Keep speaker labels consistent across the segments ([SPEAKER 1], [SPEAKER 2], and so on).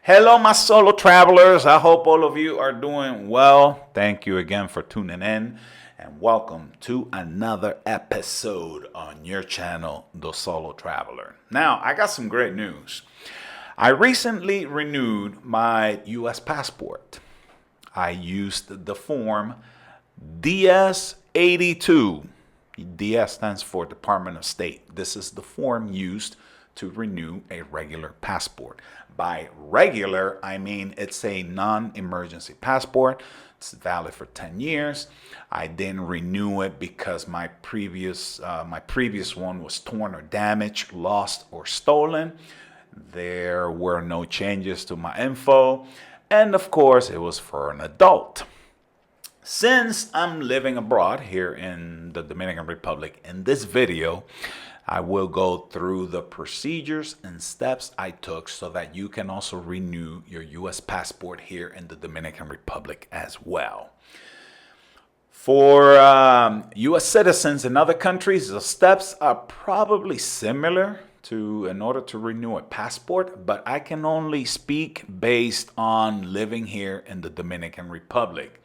[SPEAKER 1] Hello, my solo travelers. I hope all of you are doing well. Thank you again for tuning in and welcome to another episode on your channel, The Solo Traveler. Now, I got some great news. I recently renewed my U.S. passport. I used the form DS-82. DS stands for Department of State. This is the form used to renew a regular passport. By regular, I mean it's a non-emergency passport. It's valid for 10 years. I didn't renew it because my previous one was torn or damaged, lost, or stolen. There were no changes to my info. And of course, it was for an adult. Since I'm living abroad here in the Dominican Republic, in this video, I will go through the procedures and steps I took so that you can also renew your U.S. passport here in the Dominican Republic as well. For U.S. citizens in other countries, the steps are probably similar in order to renew a passport, but I can only speak based on living here in the Dominican Republic.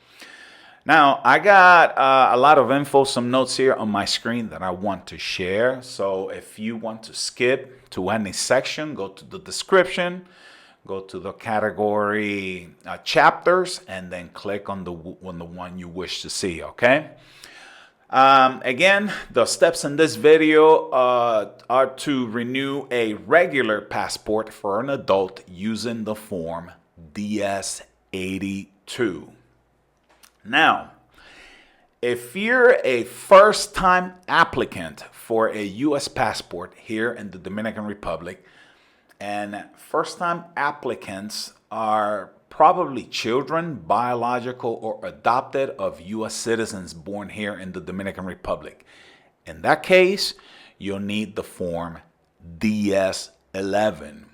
[SPEAKER 1] Now, I got a lot of info, some notes here on my screen that I want to share. So if you want to skip to any section, go to the description, go to the category chapters, and then click on the one you wish to see, okay? Again, the steps in this video are to renew a regular passport for an adult using the form DS-82. Now, if you're a first-time applicant for a U.S. passport here in the Dominican Republic, and first-time applicants are probably children, biological or adopted, of U.S. citizens born here in the Dominican Republic. In that case, you'll need the form DS-11.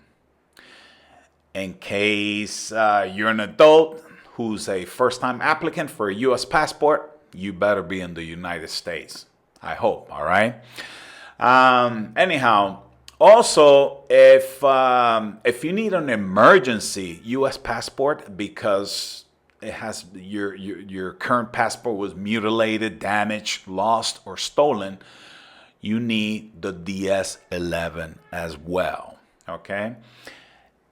[SPEAKER 1] In case you're an adult who's a first-time applicant for a U.S. passport, you better be in the United States. I hope, all right? Anyhow, also, if you need an emergency U.S. passport because it has your current passport was mutilated, damaged, lost, or stolen, you need the DS-11 as well, okay?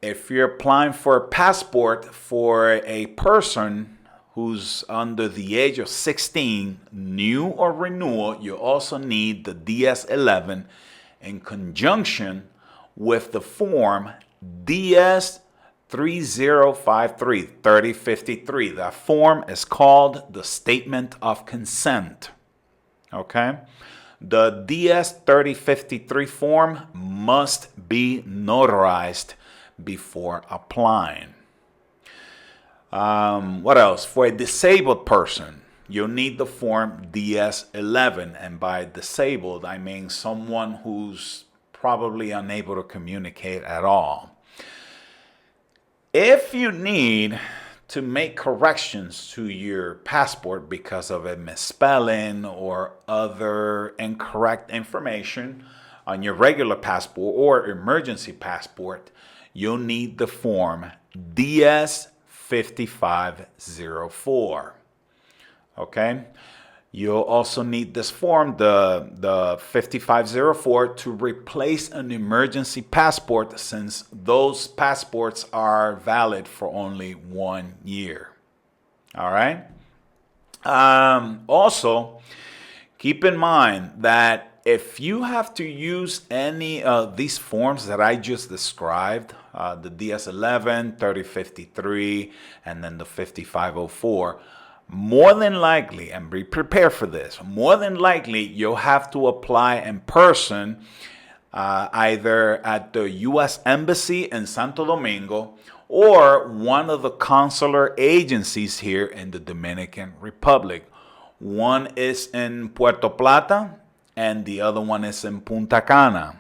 [SPEAKER 1] If you're applying for a passport for a person who's under the age of 16, new or renewal, you also need the DS-11 in conjunction with the form DS-3053. That form is called the Statement of Consent, okay? The DS-3053 form must be notarized before applying. What else? For a disabled person, you'll need the form DS-11. And by disabled, I mean someone who's probably unable to communicate at all. If you need to make corrections to your passport because of a misspelling or other incorrect information on your regular passport or emergency passport, you'll need the form DS-5504. Okay? You'll also need this form, the 5504, to replace an emergency passport since those passports are valid for only 1 year. All right? Also, keep in mind that if you have to use any of these forms that I just described, the DS-11, 3053, and then the 5504, more than likely, and be prepared for this, more than likely you'll have to apply in person either at the U.S. Embassy in Santo Domingo or one of the consular agencies here in the Dominican Republic. One is in Puerto Plata, and the other one is in Punta Cana,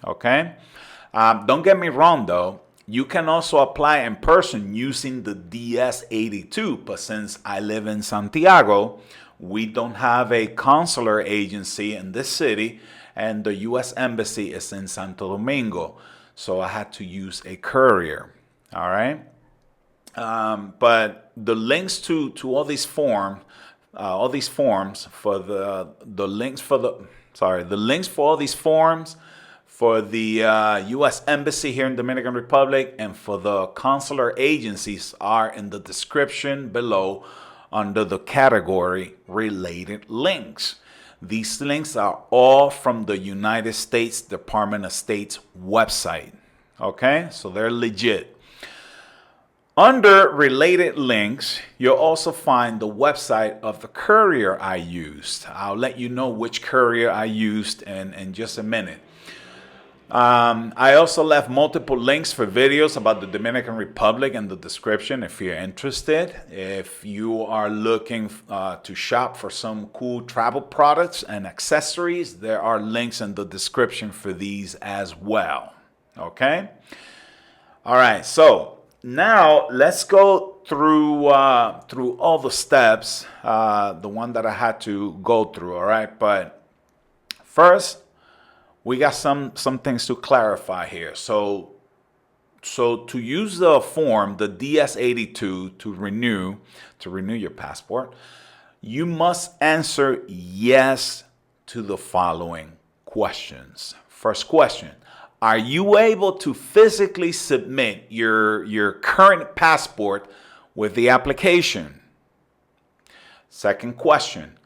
[SPEAKER 1] okay? Don't get me wrong, though. You can also apply in person using the DS-82, but since I live in Santiago, we don't have a consular agency in this city, and the U.S. Embassy is in Santo Domingo, so I had to use a courier, All right. But the links to all these forms for the links for the links for all these forms for the U.S. Embassy here in Dominican Republic and for the consular agencies are in the description below under the category related links. These links are all from the United States Department of State's website. Okay, so they're legit. Under related links, you'll also find the website of the courier I used. I'll let you know which courier I used in just a minute. I also left multiple links for videos about the Dominican Republic in the description if you're interested. If you are looking to shop for some cool travel products and accessories, there are links in the description for these as well. Okay? All right, so now let's go through all the steps, the one that I had to go through, all right? But first, we got some things to clarify here. So to use the form, the DS-82 to renew your passport, you must answer yes to the following questions. First question: are you able to physically submit your current passport with the application? Second question: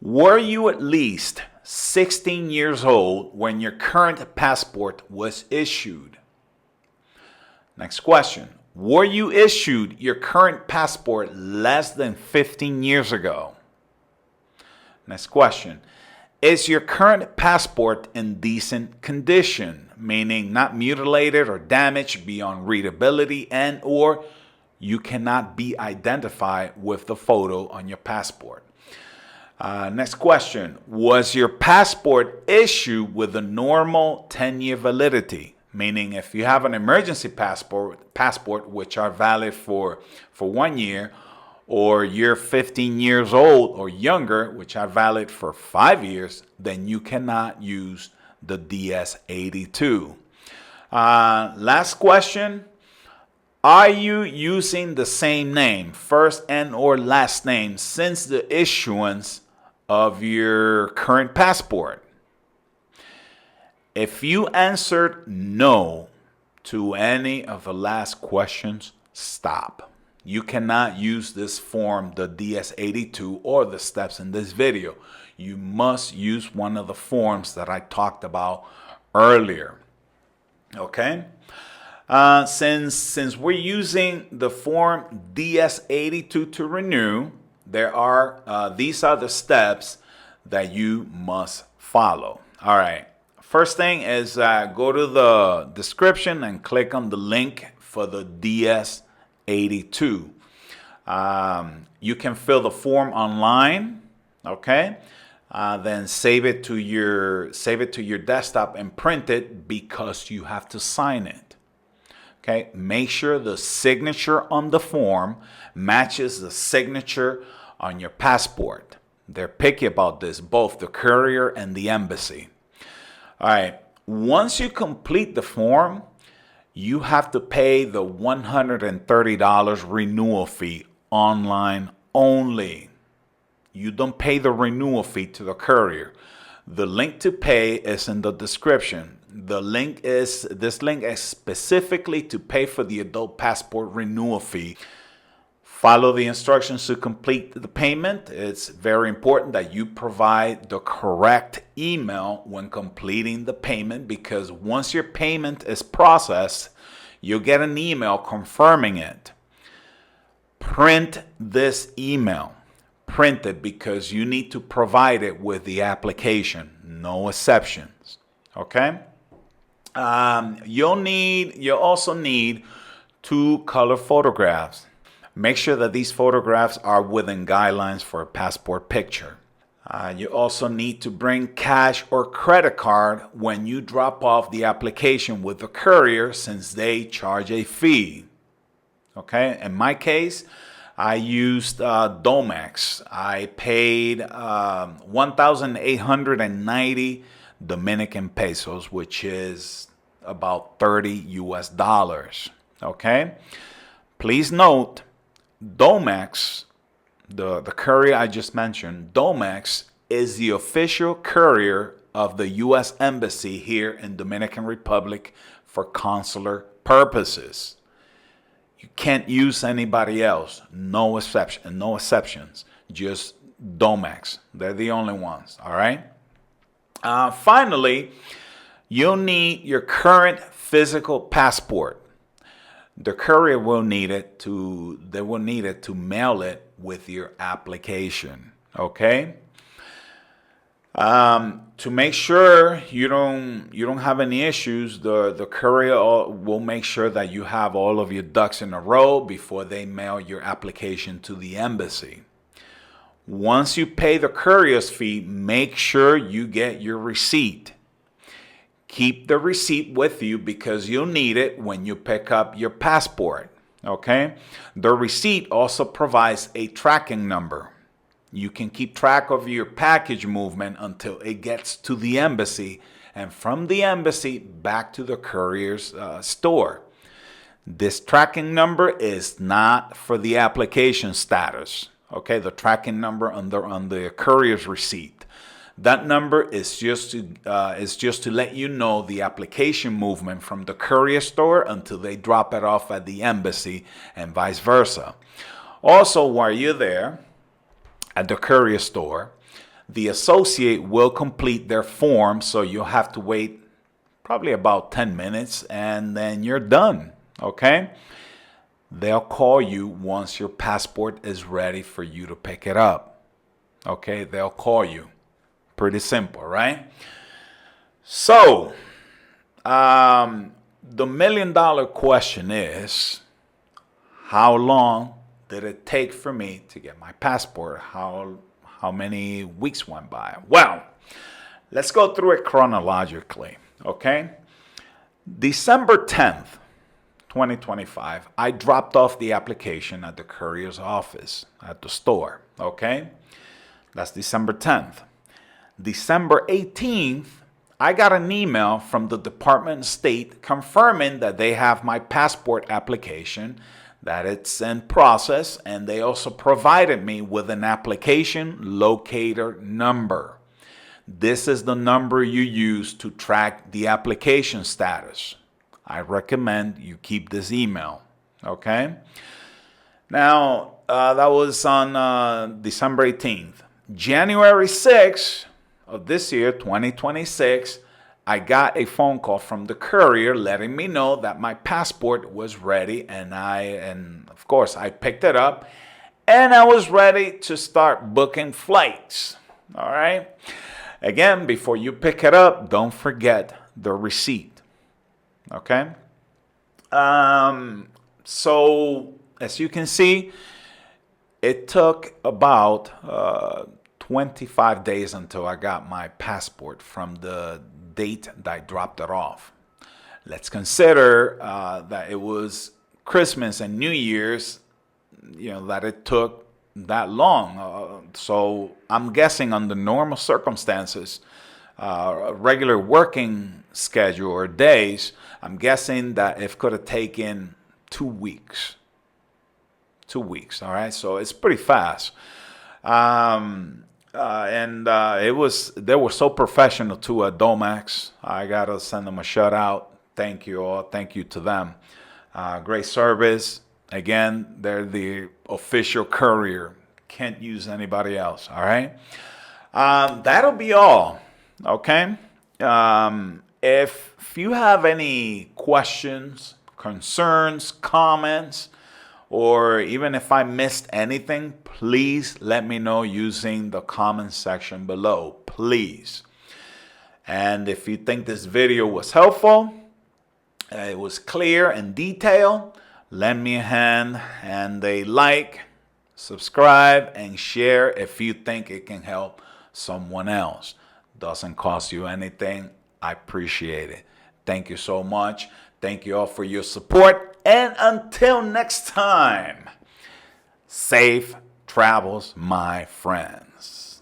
[SPEAKER 1] were you at least 16 years old when your current passport was issued? Next question: were you issued your current passport less than 15 years ago? Next question: is your current passport in decent condition, meaning not mutilated or damaged beyond readability, and or you cannot be identified with the photo on your passport? Next question: was your passport issued with a normal 10-year validity, meaning if you have an emergency passport which are valid for 1 year, or you're 15 years old or younger, which are valid for 5 years, then you cannot use the DS-82. Last question: are you using the same name, first and or last name, since the issuance of your current passport? If you answered no to any of the last questions, stop. You cannot use this form, the DS-82, or the steps in this video. You must use one of the forms that I talked about earlier. Okay? Since we're using the form DS-82 to renew, these are the steps that you must follow. All right. First thing is go to the description and click on the link for the DS-82. You can fill the form online, okay? Then save it to your desktop and print it because you have to sign it. Okay? Make sure the signature on the form matches the signature on your passport. They're picky about this, both the courier and the embassy. All right. Once you complete the form, you have to pay the $130 renewal fee online only. You don't pay the renewal fee to the courier. The link to pay is in the description. This link is specifically to pay for the adult passport renewal fee. Follow the instructions to complete the payment. It's very important that you provide the correct email when completing the payment, because once your payment is processed, you'll get an email confirming it. Print this email. Print it because you need to provide it with the application. No exceptions. Okay? You'll also need 2 color photographs. Make sure that these photographs are within guidelines for a passport picture. You also need to bring cash or credit card when you drop off the application with the courier, since they charge a fee. Okay, in my case, I used Domex. I paid 1,890 Dominican pesos, which is about $30 US. Okay? Please note, Domex, the courier I just mentioned, Domex is the official courier of the U.S. Embassy here in Dominican Republic for consular purposes. You can't use anybody else. No exceptions. Just Domex. They're the only ones. All right. Finally, you'll need your current physical passport. The courier will need it to. They will need it to mail it with your application. Okay. To make sure you don't have any issues, the courier will make sure that you have all of your ducks in a row before they mail your application to the embassy. Once you pay the courier's fee, make sure you get your receipt. Keep the receipt with you because you'll need it when you pick up your passport. Okay? The receipt also provides a tracking number. You can keep track of your package movement until it gets to the embassy, and from the embassy back to the courier's store. This tracking number is not for the application status. Okay, the tracking number on the courier's receipt. That number is just to let you know the application movement from the courier store until they drop it off at the embassy, and vice versa. Also, while you're there at the courier store, the associate will complete their form, so you'll have to wait probably about 10 minutes and then you're done. Okay? They'll call you once your passport is ready for you to pick it up. Okay? They'll call you. Pretty simple, right? So, the million-dollar question is, how long did it take for me to get my passport? How many weeks went by? Well, let's go through it chronologically, okay? December 10th, 2025, I dropped off the application at the courier's office at the store, okay? That's December 10th. December 18th, I got an email from the Department of State confirming that they have my passport application, that it's in process, and they also provided me with an application locator number. This is the number you use to track the application status. I recommend you keep this email, okay? Now, that was on December 18th. January 6th of this year, 2026, I got a phone call from the courier letting me know that my passport was ready, and of course I picked it up and I was ready to start booking flights. All right. Again, before you pick it up, don't forget the receipt. Okay. So as you can see, it took about 25 days until I got my passport from the date that I dropped it off. Let's consider that it was Christmas and New Year's, that it took that long. So I'm guessing under normal circumstances, a regular working schedule or days, I'm guessing that it could have taken 2 weeks. 2 weeks, all right? So it's pretty fast. They were so professional too at Domex. I gotta send them a shout out. Thank you all. Thank you to them. Great service. Again, they're the official courier. Can't use anybody else. All right. That'll be all. Okay. If you have any questions, concerns, comments, or even if I missed anything, please let me know using the comment section below, please. And if you think this video was helpful, it was clear and detailed, lend me a hand and a like, subscribe, and share if you think it can help someone else. Doesn't cost you anything. I appreciate it. Thank you so much. Thank you all for your support. And until next time, safe travels, my friends.